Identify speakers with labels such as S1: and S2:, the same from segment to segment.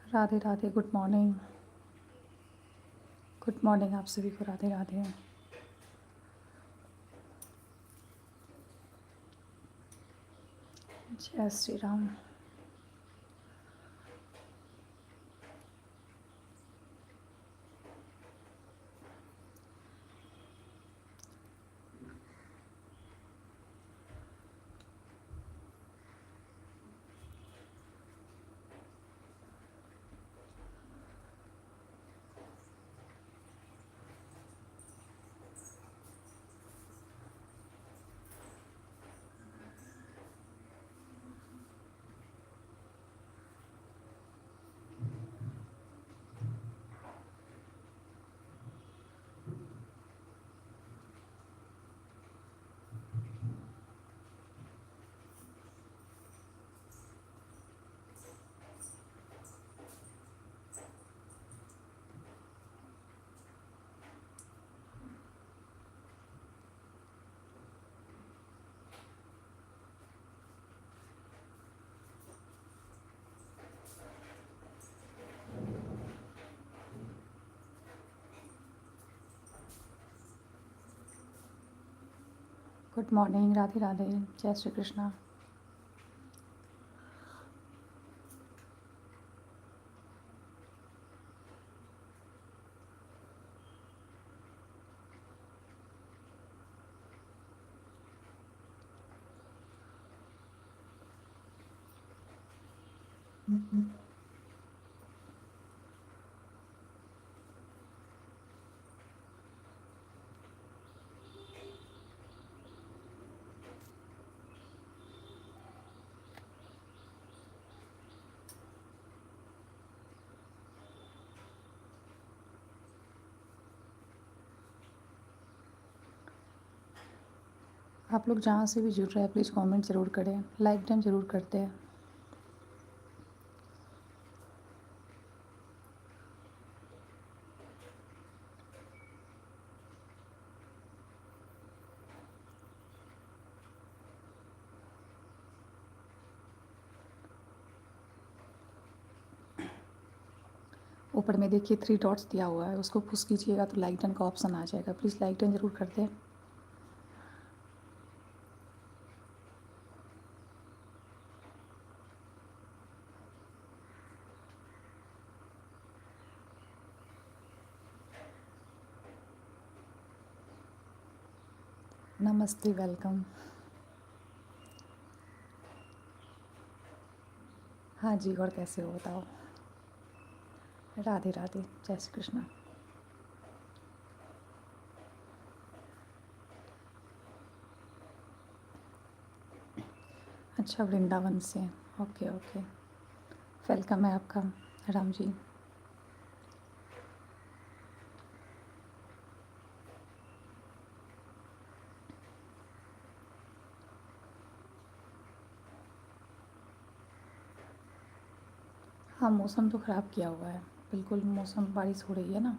S1: Radhe Radhe. Good morning. Good morning आप सभी को। राधे राधे। जय श्री राम। Good morning. राधे राधे। जय श्री कृष्णा। आप लोग जहाँ से भी जुड़ रहे हैं प्लीज़ कमेंट ज़रूर करें, लाइक डन ज़रूर करते हैं। ऊपर में देखिए 3 डॉट्स दिया हुआ है, उसको पुश कीजिएगा तो लाइक डन का ऑप्शन आ जाएगा। प्लीज़ लाइक डन ज़रूर कर दें। नमस्ते, वेलकम। हाँ जी, और कैसे हो बताओ। राधे राधे। जय श्री कृष्णा। अच्छा, वृंदावन से। Okay okay. वेलकम है आपका राम जी। हाँ, मौसम तो ख़राब किया हुआ है। बिल्कुल मौसम, बारिश हो रही है ना,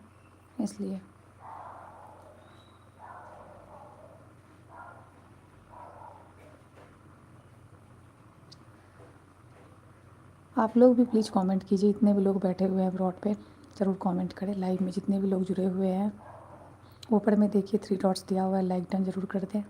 S1: इसलिए। आप लोग भी प्लीज़ कमेंट कीजिए, इतने भी लोग बैठे हुए हैं अब्रॉड पे, ज़रूर कमेंट करें। लाइव में जितने भी लोग जुड़े हुए हैं, ऊपर में देखिए 3 डॉट्स दिया हुआ है, लाइक डन ज़रूर कर दें।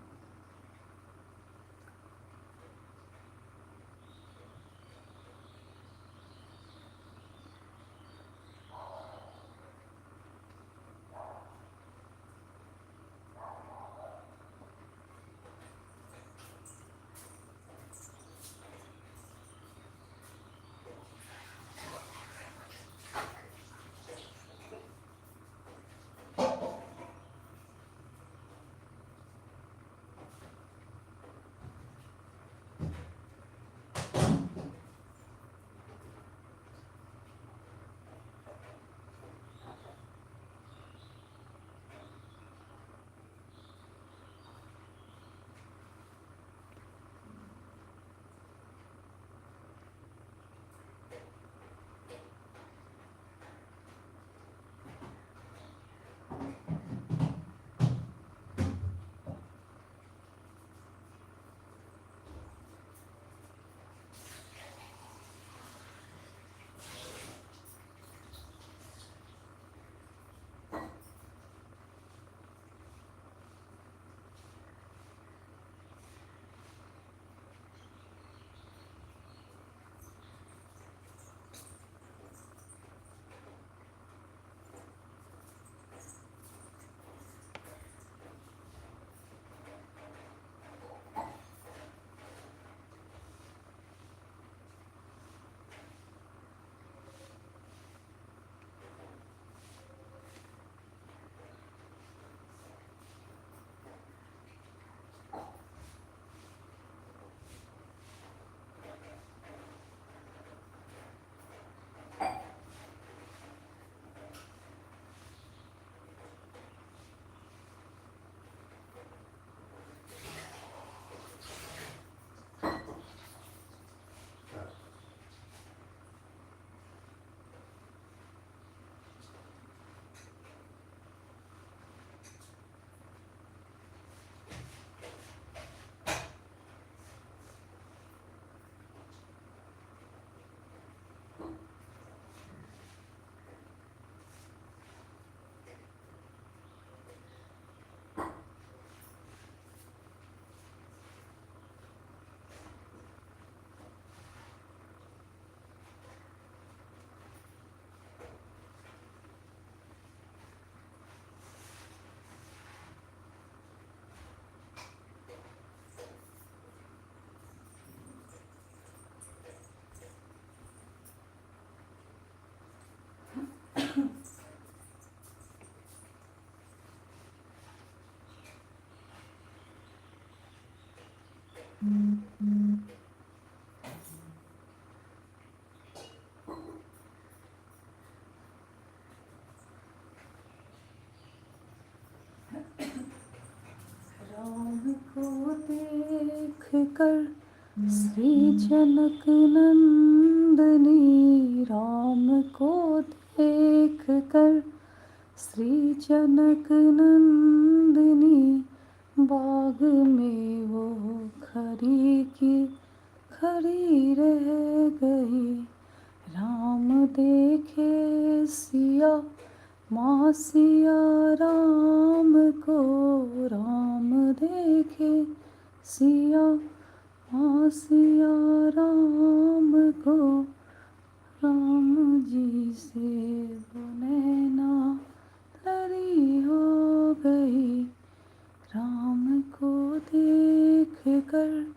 S1: को देख कर श्री जनक नंदनी, राम को देख कर श्री जनक नंदिनी, बाग में वो खड़ी की खड़ी रह गई। राम देखे सिया माँ सिया राम को, राम देखे सिया माँ सिया राम को, राम जी से वो नैना लड़ी हो गई। राम को देख कर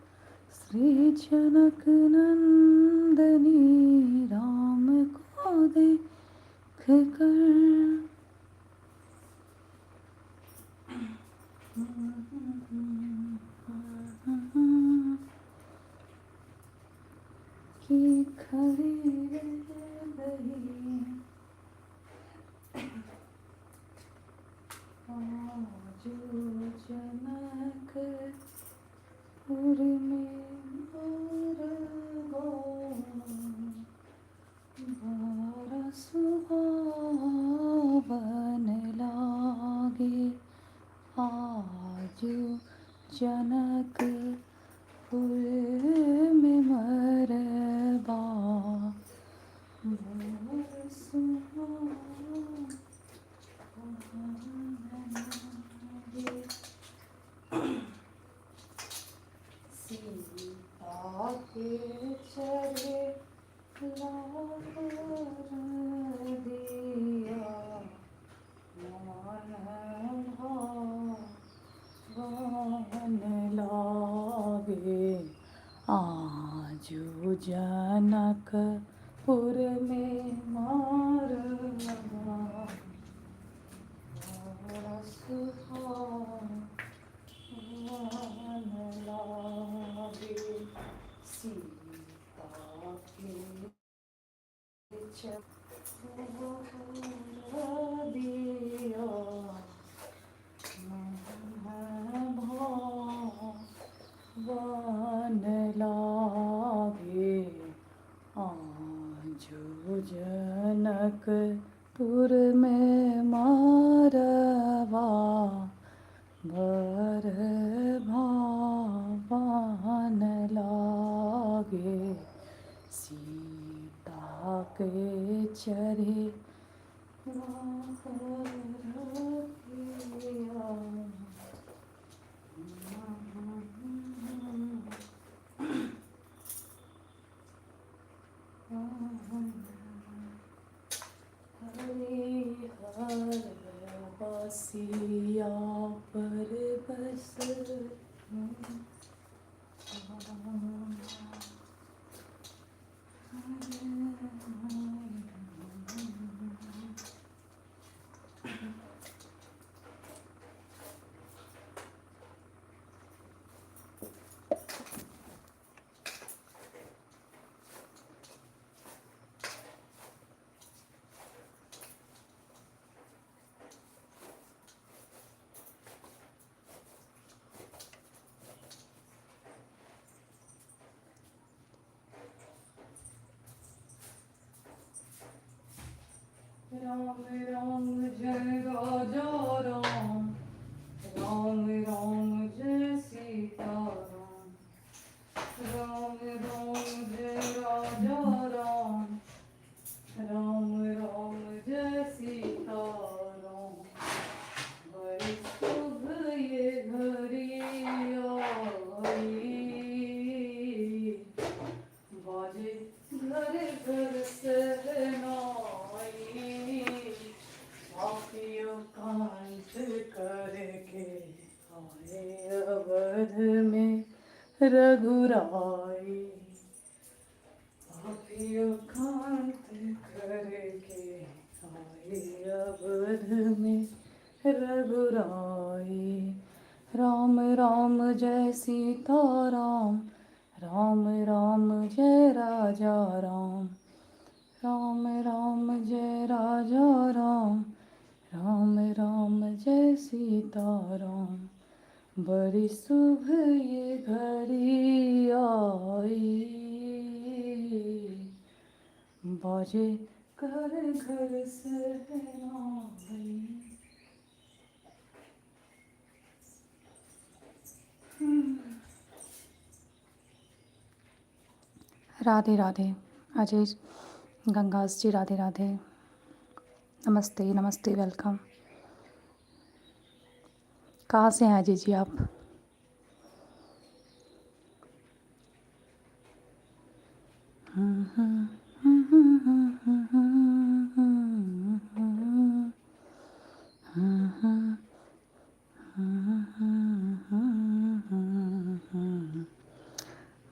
S1: श्री जनक नंदनी, राम को देख कर। कि खड़ी रह गई। आज जनकपुर में मरवा, बड़ा सुहावन लागे। आज जनकपुर में मरवा, बड़ा सुहावन लागे। सीता के चढ़े लाल दिया, मान भावन लागे। आजू जनकपुर में मारवा, बड़ा सुहावन लागे। सीता के चढ़ दिया, भावन लागे। आजू जनकपुर में मारवा, बर भावन लागे। सीता के चरे हरिहर बसिया पर बस, राम राम जय राजा राम, राम राम जय सीता राम। राम राम जय राजा राम, राम राम जय सीता राम। बड़ी शुभ ये घड़ी आई, बाजे घर घर सहनाई। पापियों कांत करके आए अवध में रघुराई। पापियों कांत करके आए अवध में रघुराई। राम राम जय सीता राम, राम राम जय राजा राम। राम राम जय राजा राम, राम राम जय सीता राम। बड़ी सुबह ये घड़ी आई, बाजे घर घर सहनाई। राधे राधे अजय गंगास जी, राधे राधे, नमस्ते नमस्ते, वेलकम। कहाँ से हैं अजय जी आप?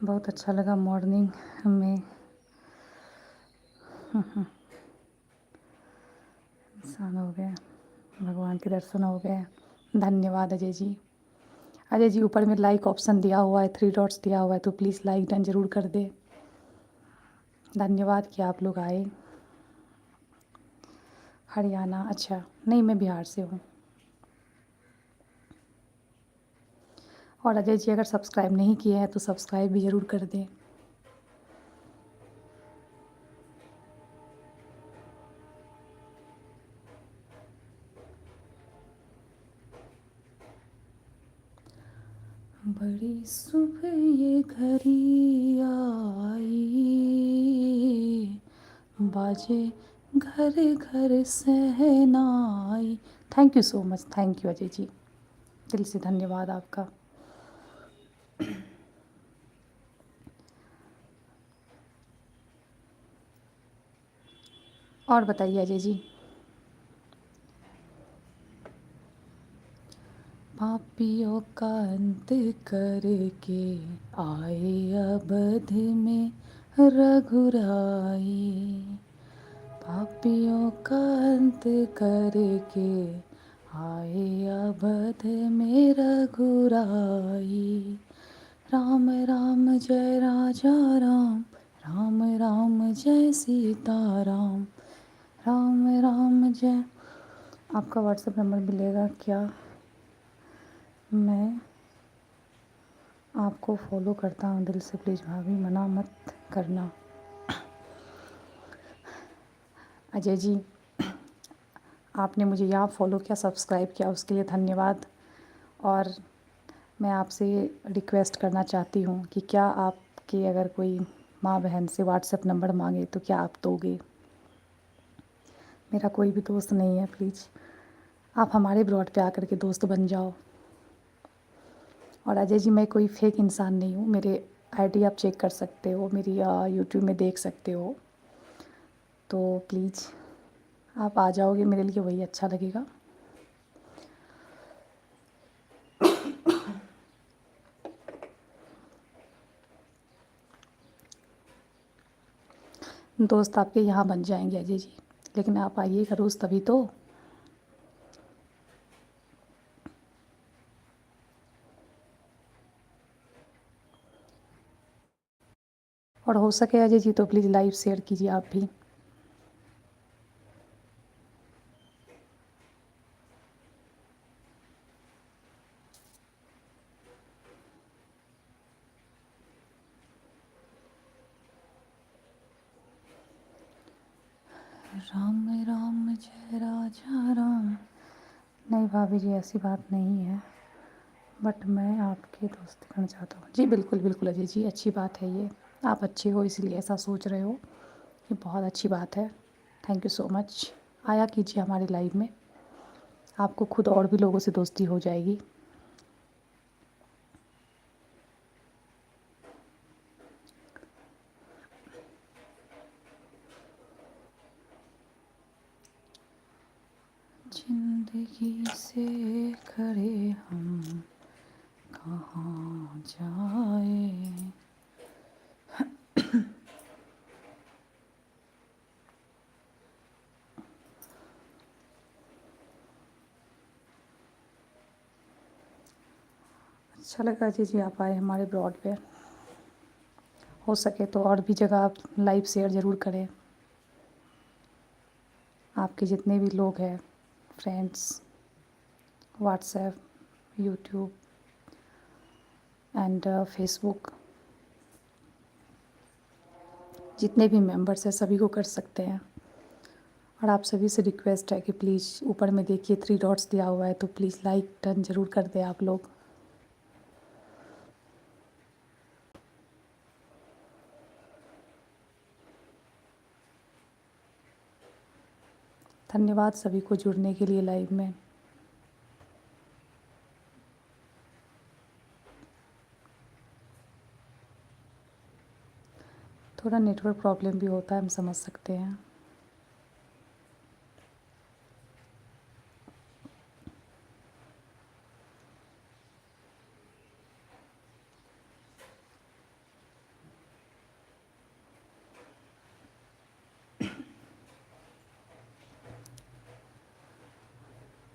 S1: बहुत अच्छा लगा मॉर्निंग में इंसान हो गया, भगवान के दर्शन हो गए। धन्यवाद अजय जी। अजय जी ऊपर में लाइक ऑप्शन दिया हुआ है, 3 डॉट्स दिया हुआ है, तो प्लीज़ लाइक डन ज़रूर कर दे। धन्यवाद कि आप लोग आए। हरियाणा, अच्छा नहीं मैं बिहार से हूँ। और अजय जी अगर सब्सक्राइब नहीं किए हैं तो सब्सक्राइब भी ज़रूर कर दें। बड़ी सुबह ये घड़ी आई, बाजे घर घर सहनाई। Thank you so much, thank you Ajay ji, दिल से धन्यवाद आपका। और बताइए अजय जी। पापियों का अंत करके आए अवध में रघुराई। पापियों का अंत करके आए अवध में रघुराई। राम राम जय राजा राम, राम राम जय सीता राम, राम राम जय। आपका व्हाट्सएप नंबर मिलेगा क्या? मैं आपको फॉलो करता हूँ दिल से, प्लीज़ भाभी मना मत करना। अजय जी आपने मुझे यहाँ फॉलो किया, सब्सक्राइब किया, उसके लिए धन्यवाद। और मैं आपसे रिक्वेस्ट करना चाहती हूँ कि क्या आपके अगर कोई माँ बहन से व्हाट्सएप नंबर मांगे तो क्या आप दोगे? मेरा कोई भी दोस्त नहीं है, प्लीज़ आप हमारे ब्रॉड पे आकर के दोस्त बन जाओ। और अजय जी मैं कोई फेक इंसान नहीं हूँ, मेरे आईडी आप चेक कर सकते हो, मेरी यूट्यूब में देख सकते हो। तो प्लीज़ आप आ जाओगे मेरे लिए वही अच्छा लगेगा। दोस्त आपके यहाँ बन जाएंगे अजय जी, लेकिन आप आइएगा रोज़ तभी तो। और हो सके अजय जी तो प्लीज़ लाइव शेयर कीजिए आप भी। राम राम जय राजा राम। नहीं भाभी जी ऐसी बात नहीं है, बट मैं आपके दोस्त करना चाहता हूँ। जी बिल्कुल बिल्कुल अजय जी, अच्छी बात है ये, आप अच्छे हो इसलिए ऐसा सोच रहे हो, ये बहुत अच्छी बात है। Thank you so much. आया कीजिए हमारी लाइव में, आपको खुद और भी लोगों से दोस्ती हो जाएगी। जिंदगी से खड़े हम कहाँ जाए। अच्छा लगा जी आप आए हमारे ब्रॉड पे। हो सके तो और भी जगह आप लाइव शेयर ज़रूर करें। आपके जितने भी लोग हैं friends, WhatsApp, YouTube, and Facebook, जितने भी मेंबर्स हैं सभी को कर सकते हैं। और आप सभी से रिक्वेस्ट है कि प्लीज़ ऊपर में देखिए 3 डॉट्स दिया हुआ है, तो प्लीज़ लाइक डन ज़रूर कर दें आप लोग। धन्यवाद सभी को जुड़ने के लिए लाइव में। थोड़ा नेटवर्क प्रॉब्लम भी होता है, हम समझ सकते हैं।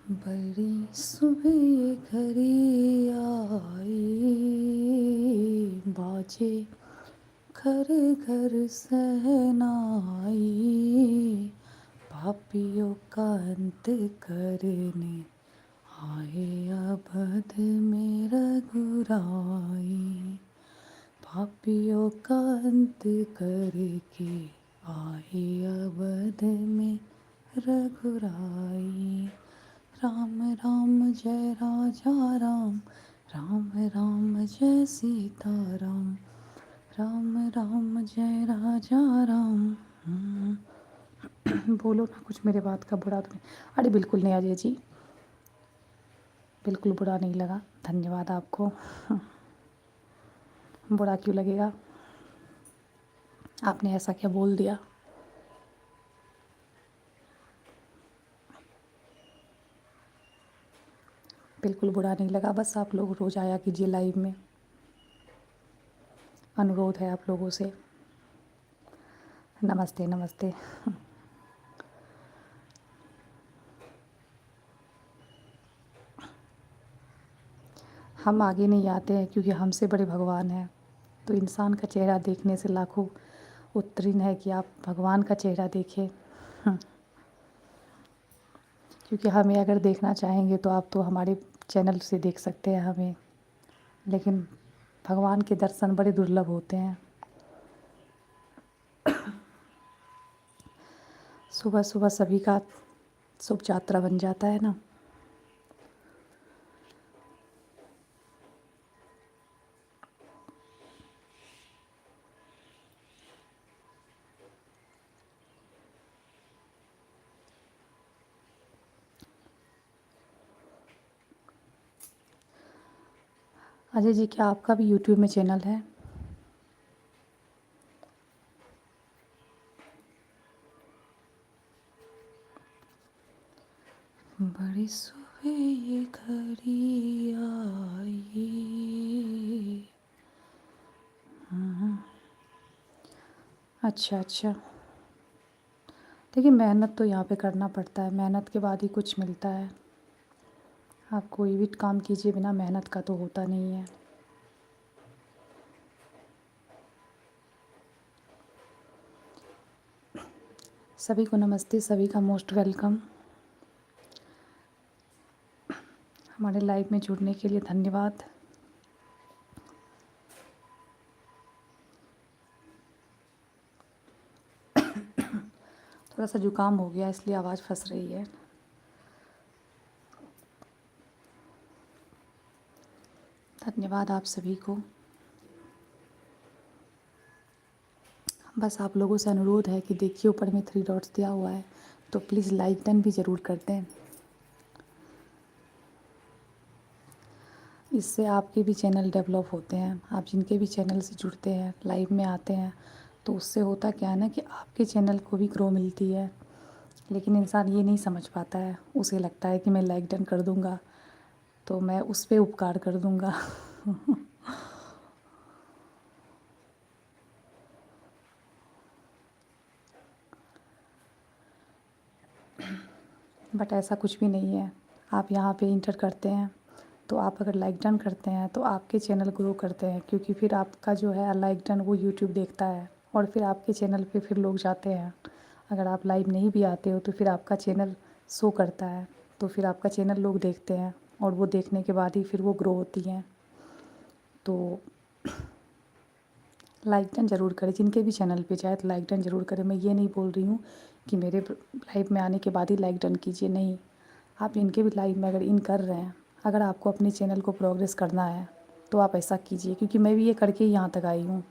S1: बड़ी सुबह घड़ी आई, बाजे घर घर सहनाई, पापियों का अंत करने आए अवध में रघुराई। पापियों का अंत करके आए अवध में रघुराई। राम राम जय राजा राम, राम राम जय सीता राम, राम राम जय राजा राम। बोलो ना कुछ, मेरे बात का बुरा तो नहीं? अरे बिल्कुल नहीं अजय जी, बिल्कुल बुरा नहीं लगा, धन्यवाद आपको। बुरा क्यों लगेगा, आपने ऐसा क्या बोल दिया? बिल्कुल बुरा नहीं लगा, बस आप लोग रोज़ आया कीजिए लाइव में, अनुरोध है आप लोगों से। नमस्ते नमस्ते। हम आगे नहीं आते हैं क्योंकि हमसे बड़े भगवान हैं। तो इंसान का चेहरा देखने से लाखों उत्तीर्ण है कि आप भगवान का चेहरा देखें। क्योंकि हमें अगर देखना चाहेंगे तो आप तो हमारे चैनल से देख सकते हैं हमें, लेकिन भगवान के दर्शन बड़े दुर्लभ होते हैं। सुबह सुबह सभी का शुभ यात्रा बन जाता है ना। अजय जी, क्या आपका भी यूट्यूब में चैनल है? बड़ी सुबह ये घड़ी आई। अच्छा अच्छा, देखिए मेहनत तो यहाँ पे करना पड़ता है, मेहनत के बाद ही कुछ मिलता है। आप कोई भी काम कीजिए, बिना मेहनत का तो होता नहीं है। सभी को नमस्ते, सभी का मोस्ट वेलकम। हमारे लाइव में जुड़ने के लिए धन्यवाद। थोड़ा सा जुकाम हो गया इसलिए आवाज़ फंस रही है। धन्यवाद आप सभी को। बस आप लोगों से अनुरोध है कि देखिए ऊपर में 3 डॉट्स दिया हुआ है, तो प्लीज़ लाइक डन भी ज़रूर कर दें। इससे आपके भी चैनल डेवलप होते हैं। आप जिनके भी चैनल से जुड़ते हैं, लाइव में आते हैं, तो उससे होता क्या है ना कि आपके चैनल को भी ग्रो मिलती है। लेकिन इंसान ये नहीं समझ पाता है, उसे लगता है कि मैं लाइक डन कर दूँगा तो मैं उस पे उपकार कर दूँगा। बट ऐसा कुछ भी नहीं है। आप यहाँ पे इंटर करते हैं तो आप अगर लाइक डन करते हैं तो आपके चैनल ग्रो करते हैं, क्योंकि फिर आपका जो है लाइक डन वो यूट्यूब देखता है और फिर आपके चैनल पे फिर लोग जाते हैं। अगर आप लाइव नहीं भी आते हो तो फिर आपका चैनल शो करता है, तो फिर आपका चैनल लोग देखते हैं और वो देखने के बाद ही फिर वो ग्रो होती हैं। तो लाइक डन ज़रूर करें, जिनके भी चैनल पे जाए तो लाइक डन ज़रूर करें। मैं ये नहीं बोल रही हूँ कि मेरे लाइव में आने के बाद ही लाइक डन कीजिए, नहीं, आप इनके भी लाइव में अगर इन कर रहे हैं, अगर आपको अपने चैनल को प्रोग्रेस करना है तो आप ऐसा कीजिए, क्योंकि मैं भी ये करके ही यहाँ तक आई हूँ।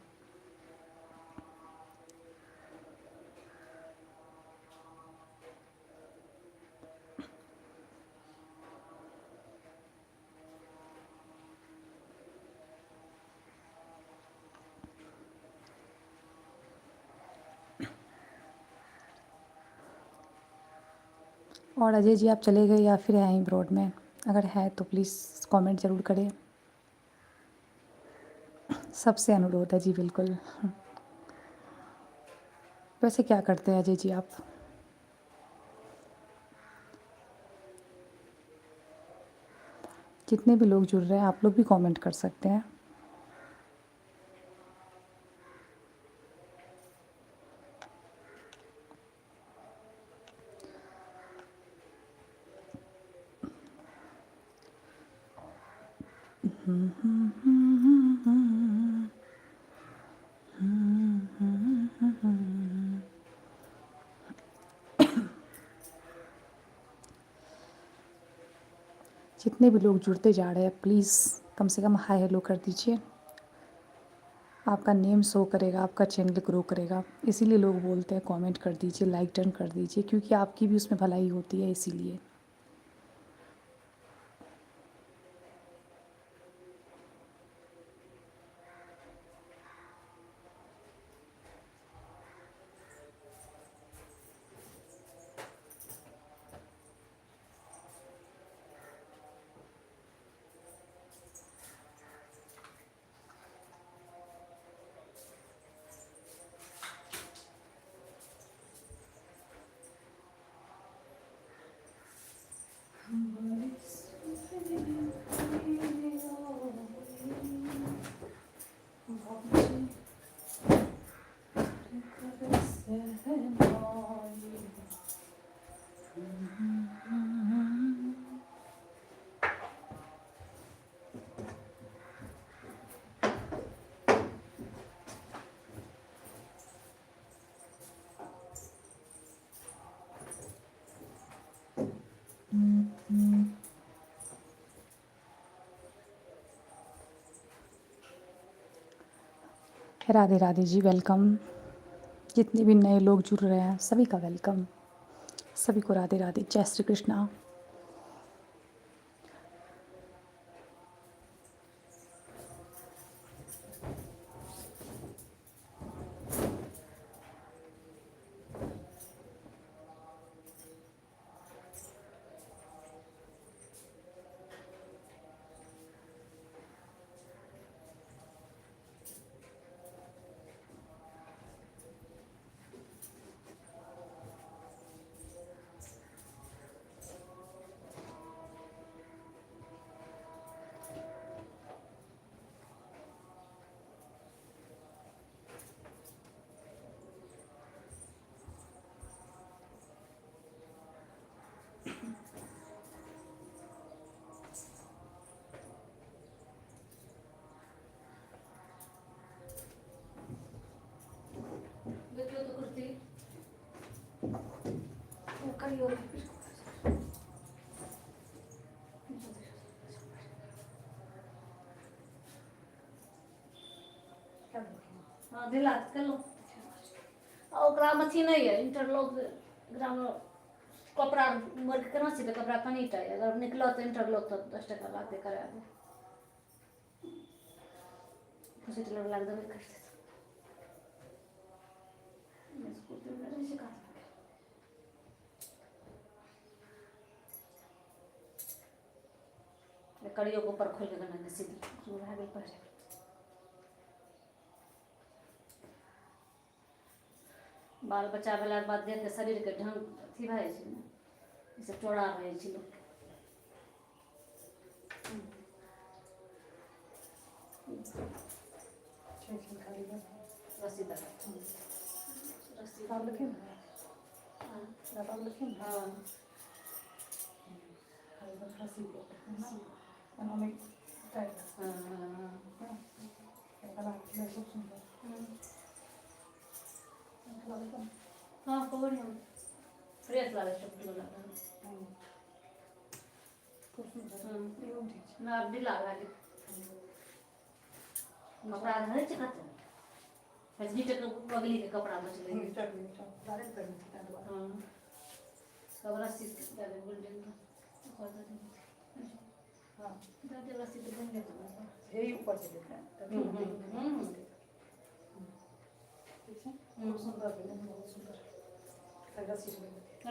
S1: और अजय जी, आप चले गए या फिर हैं ही ब्रॉड में? अगर है तो प्लीज़ कमेंट ज़रूर करें। सबसे अनुरोध है जी, बिल्कुल। वैसे क्या करते हैं अजय जी आप? जितने भी लोग जुड़ रहे हैं आप लोग भी कमेंट कर सकते हैं। जितने भी लोग जुड़ते जा रहे हैं प्लीज़ कम से कम हाय हेलो कर दीजिए। आपका नेम शो करेगा, आपका चैनल ग्रो करेगा, इसीलिए लोग बोलते हैं कमेंट कर दीजिए, लाइक डन कर दीजिए, क्योंकि आपकी भी उसमें भलाई होती है, इसीलिए। राधे राधे जी, वेलकम। जितने भी नए लोग जुड़ रहे हैं सभी का वेलकम, सभी को राधे राधे, जय श्री कृष्णा।
S2: हाँ दिलात कर लो ओकरा में अथी नहीं है इंटरलॉक ग्राम कपड़ा मर के केना छै कपड़ा कनिटा अगर निकलो तो इंटरलॉक तो 10 टका लागते करा दे खुशी तो लग देबे कर दे स्कूटी में रही छै का करियो के ऊपर खोल के गना सीधी चूड़ा गेल पहले बाल बच्चा भेला के बाद देख के शरीर के ढंग अथी भए जाइ छै ने ई सब चौड़ा भए जाइ छै लोक रस्सी तक रस्सी
S1: आप लिखें ना, आप लिखें ना।
S2: हाँ
S1: उन्होंने टाइट
S2: हाँ हाँ
S1: खूब सुंदर
S2: हाँ खबर नहीं फ्रेश लागे चपटी वाला
S1: खूब सुंदर
S2: ना ढीला लागे कपड़ा नहीं चिकट है मीटर के बगली के कपड़ा बचले हाँ सब रस्सी डाले गोल्डन का
S1: हाँ
S2: दादी रस्सी तो बन गया
S1: यही ऊपर से देते हैं
S2: ठीक
S1: है खूब सुंदर बहुत सुंदर रस्सी से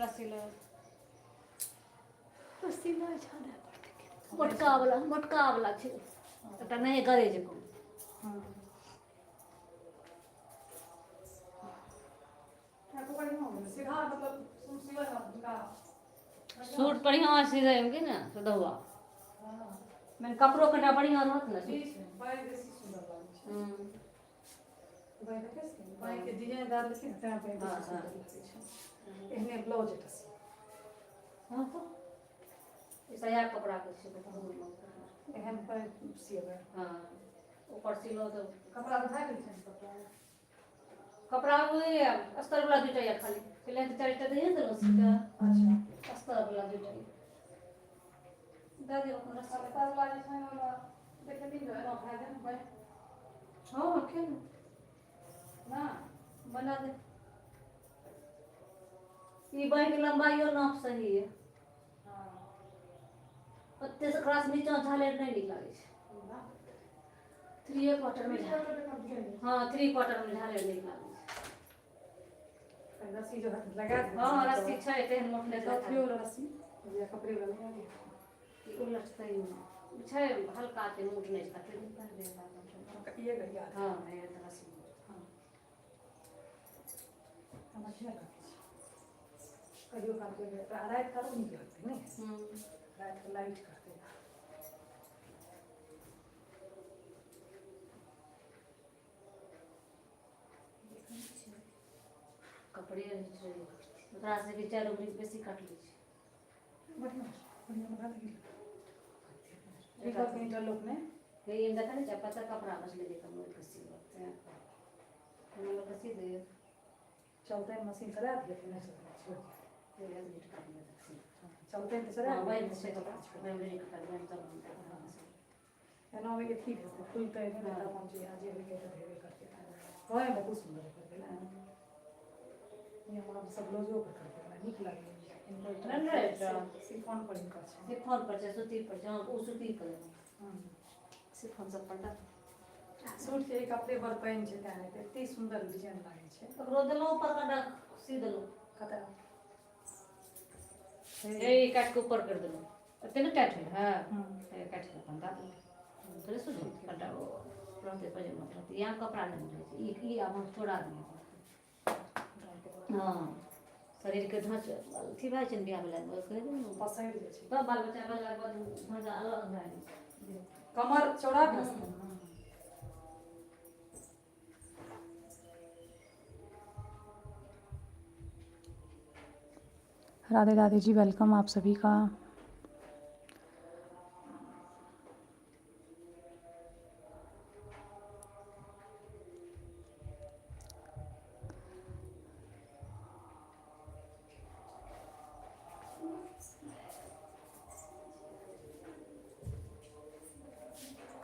S2: रस्सी लो छाने मोटका वाला छै एकटा नहीं गरे जे
S1: हाँ सीधा मतलब सिवा का
S2: सूट बढ़िया सी जाएंगे ना सदवा मैंने कपड़ों कटा बढ़िया रहत ना
S1: ठीक है बाय बेसी सुंदर लागे छै बाय कैसे बाय के डिजाइन डाल के तैं पे बेसी सुंदर लागे छै एहने ब्लाउज एटा सी
S2: हां तो सया कपड़ा के छै
S1: एहन पर सिएबै
S2: हां ऊपर सिलो तो
S1: कपड़ा उठा के छै
S2: कपड़ा वही अस्तर वाला दुटा या खाली पहले तो चारटा दे देलो सीधा
S1: अच्छा
S2: अस्तर वाला दुटा दादी अपन रस्ता
S1: अस्तर वाला छै वाला देखे दिन रहा खा दे भाई
S2: हां क्या
S1: ना
S2: बना दे ये बाई की लंबाई और नाप सही है
S1: हां
S2: पत्ते से क्रॉस नीचे झाले नहीं निक लागे छै 3 क्वार्टर में हां 3 क्वार्टर में झाले निक लागे
S1: रस्सी जो लगा दे
S2: हां रस्सी छै तेहन मोट नहीं
S1: तो प्योर रस्सी या कपड़े वाला लगा दे
S2: उलटते ही छै हल्का के मोट नहीं का तेल कर दे
S1: ये गया
S2: हां ये रस्सी
S1: हां हम अच्छा कहियो काम के रात करो नहीं लगते नहीं रात को लाइट करते
S2: कपड़े ओकरा से भी 4 उंगली बेसी काट ली छै
S1: बढ़िया बढ़िया बना लगी एक और इंटरलॉक में
S2: ये देखा नहीं चाहे पता कपड़ा बचले दे कम कसी लगते हैं हम लोग कसी दे
S1: चलते हैं मशीन चला दिए थे नहीं छोड़
S2: ये मीट कर दिया
S1: चलते हैं तो चला
S2: हां वही से कपड़ा मैं नहीं कर मैं चल
S1: है ना ये ठीक है फुल पे नहीं रहता पहुंचे आज ये भी कहते थे करते रोए बहुत सुंदर करते हैं ये हम सब लोग जो करते हैं निक लगे सिफॉन पर इनका अच्छा
S2: सिफॉन पर से सूती पर से वो सूती पर सिफॉन सब पर
S1: सूट के कपड़े पर पहन छै ताने एते सुंदर डिजाइन लागे छै
S2: ककरो देलो ऊपर का सी देलो
S1: कता
S2: ए काट के ऊपर कर देलो एते न टाइट है हां काट के अपन दा थोड़े सूट कटा वो रहते पजामा रहते यहाँ कपड़ा नहीं रहे ई हम छोड़ा दिए हां शरीर के ढांच थी भाई चन बियाह वाला कह दे
S1: पसैर जे छै
S2: तो बाल बच्चा वाला बाद ढांचा अलग है
S1: कमर चौड़ा के
S3: राधे राधे जी, वेलकम आप सभी का।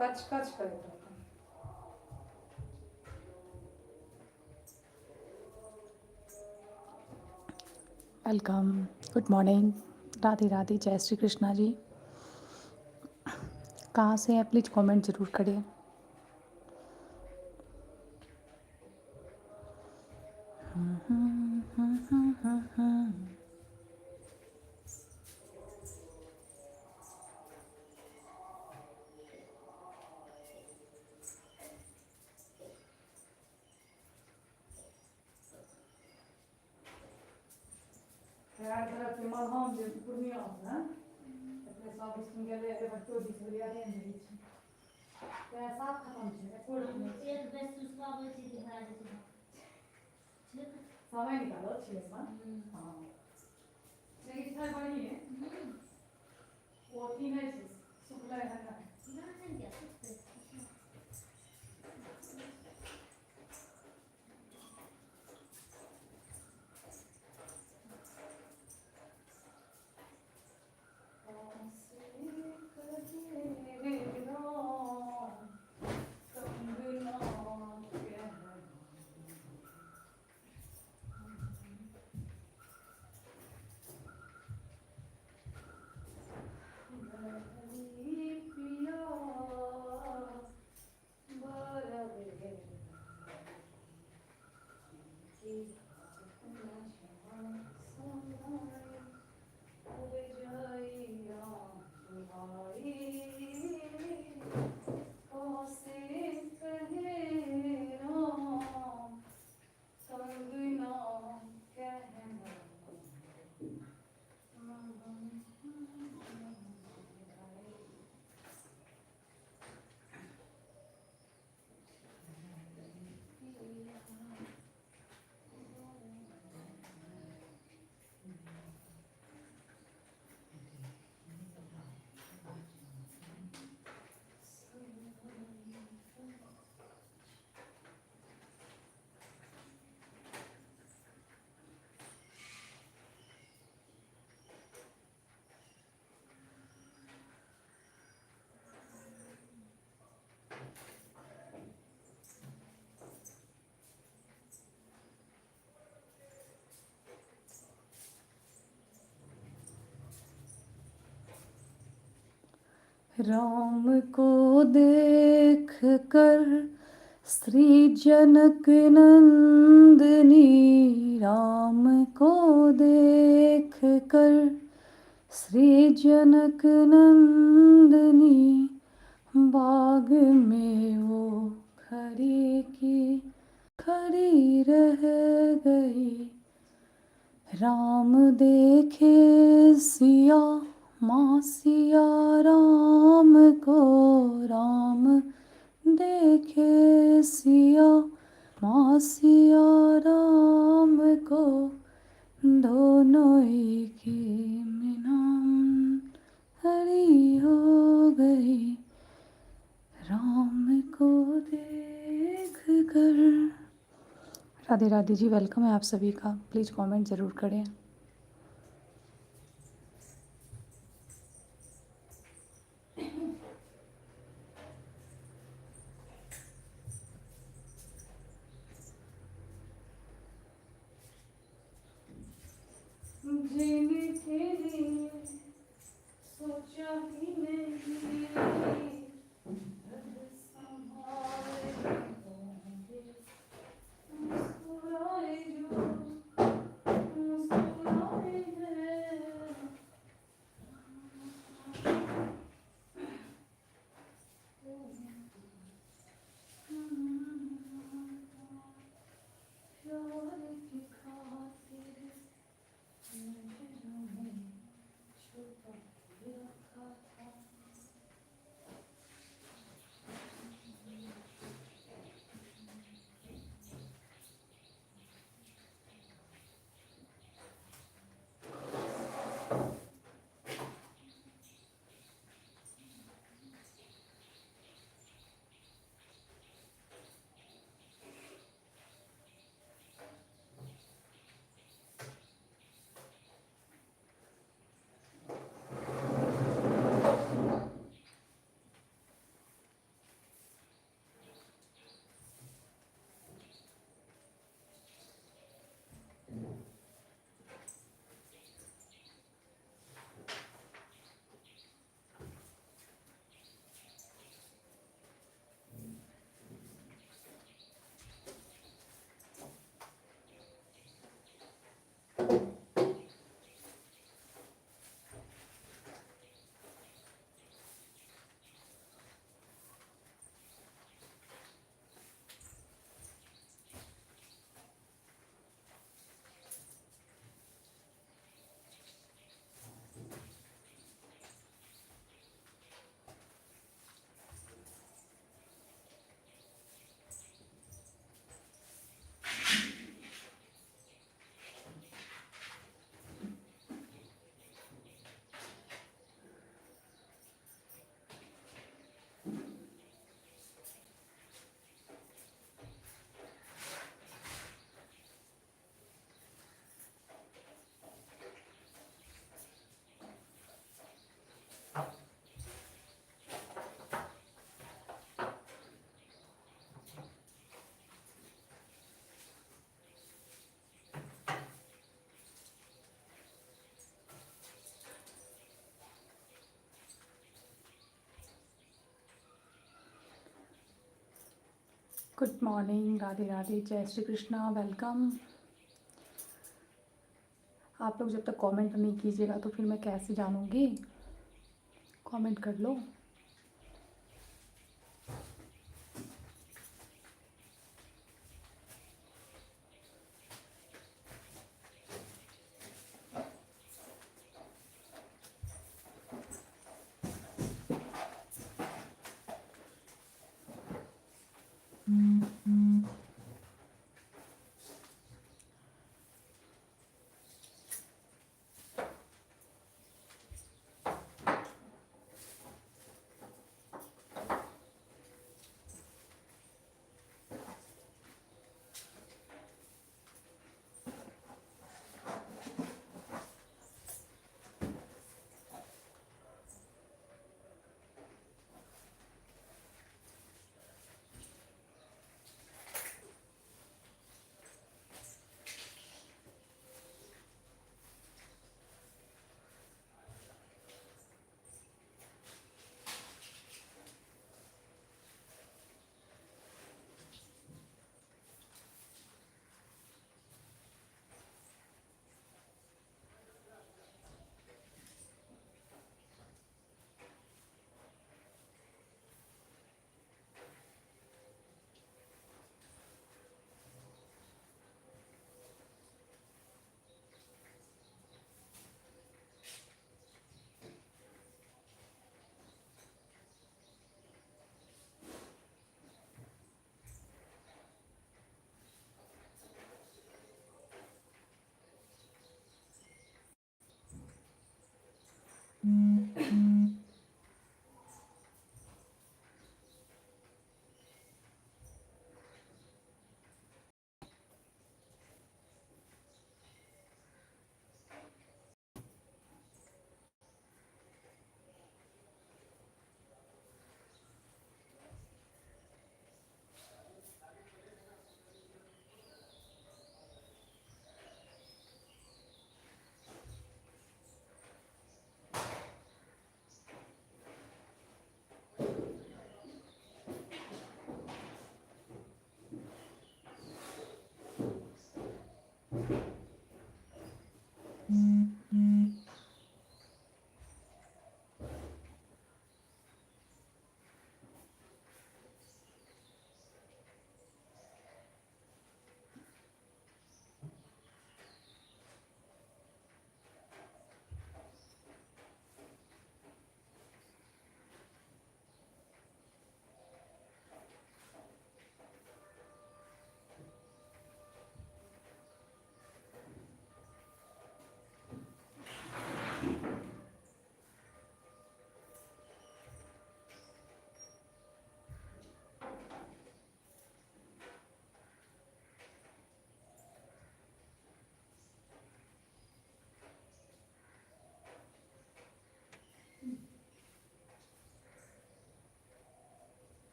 S1: कच कच करे
S3: welcome, good morning, Radhe Radhe, जय श्री कृष्णा जी। कहाँ से हैं प्लीज़ कमेंट ज़रूर करें।
S1: यार तरफ के मलहम जे पूर्णिया है अपने सब स्किन के लिए बच्चों दिख रही है नहीं तो साफ खत्म है कोड
S2: एक बेस उसका बेसी दिखा देती है
S1: समय निकालो अच्छे से हां लेकिन इतना बड़ी है वो तीन है शुक्ला है ना राम को देख कर श्री जनक नंदनी, राम को देख कर श्री जनक नंदनी, बाग में वो खड़ी की खड़ी रह गई। राम देखे सिया माँ सिया राम को, राम देखे सिया माँ सिया राम को, दोनों एक ही में नाम हरि हो गई। राम को देख कर। राधे राधे जी, वेलकम है आप सभी का। प्लीज़ कमेंट ज़रूर करें। जीने के लिए सोचा ही नहीं, रब संभाले होंगे, मुस्कुराए जो मुस्कुराए हैं। प्यार की खातिर नजरों में छुपा के रखा था। गुड मॉर्निंग, राधे राधे, जय श्री कृष्णा, वेलकम। आप लोग जब तक कमेंट नहीं कीजिएगा तो फिर मैं कैसे जानूँगी। कमेंट कर लो।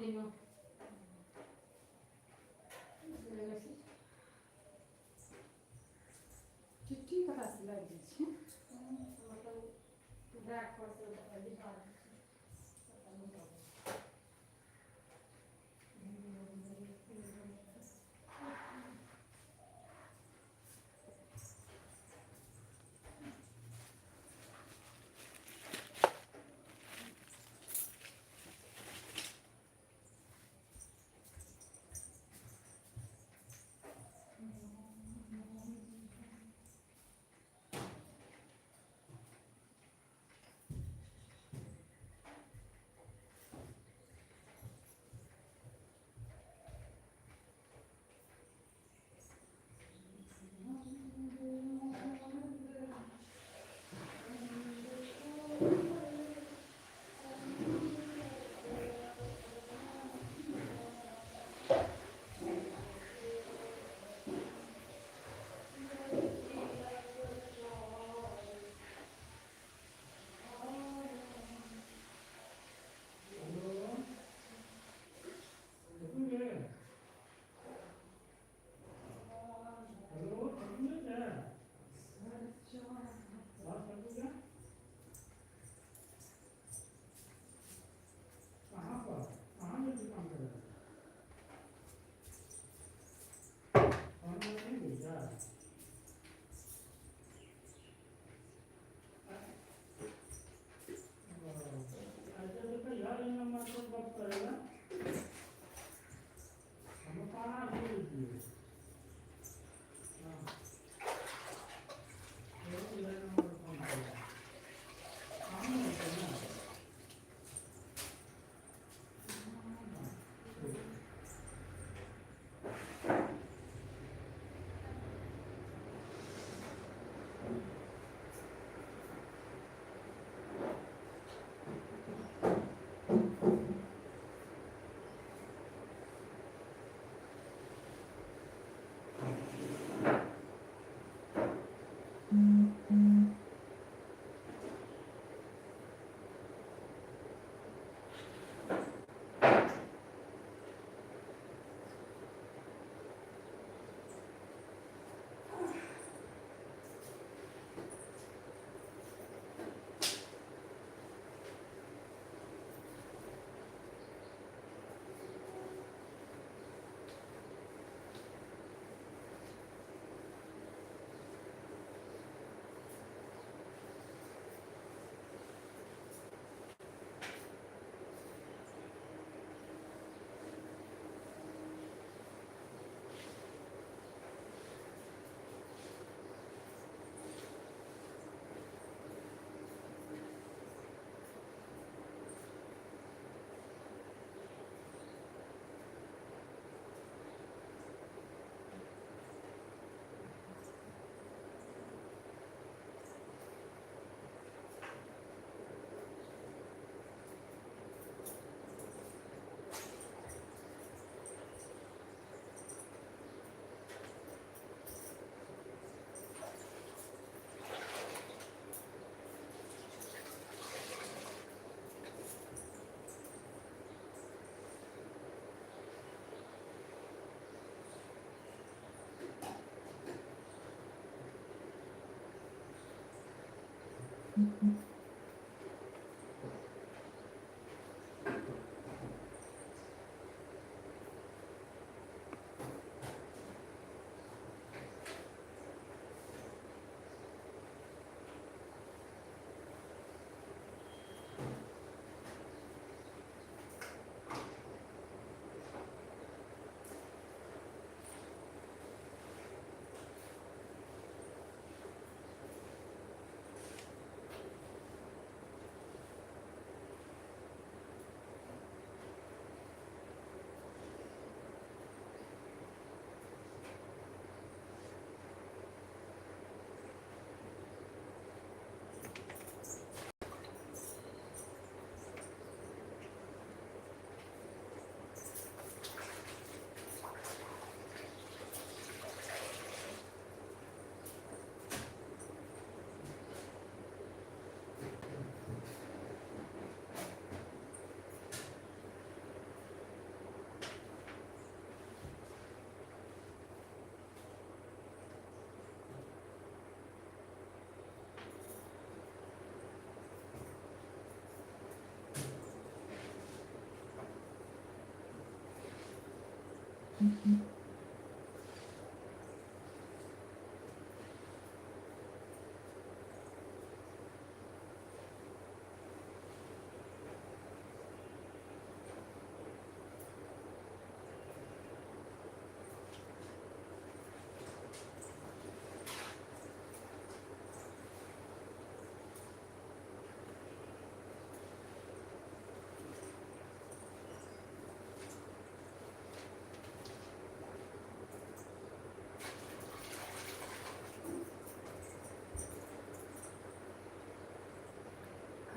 S2: होली में
S1: चिट्ठी कतऽ से लागि जाइ छै
S2: मतलब बैग पर से लिखा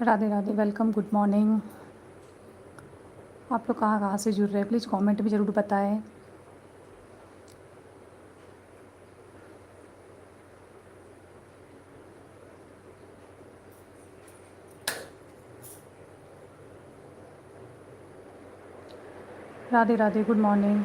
S3: Radhe Radhe, welcome, good morning. आप लोग कहाँ कहाँ से जुड़ रहे हैं प्लीज़ कमेंट में ज़रूर बताएं। Radhe Radhe, good morning.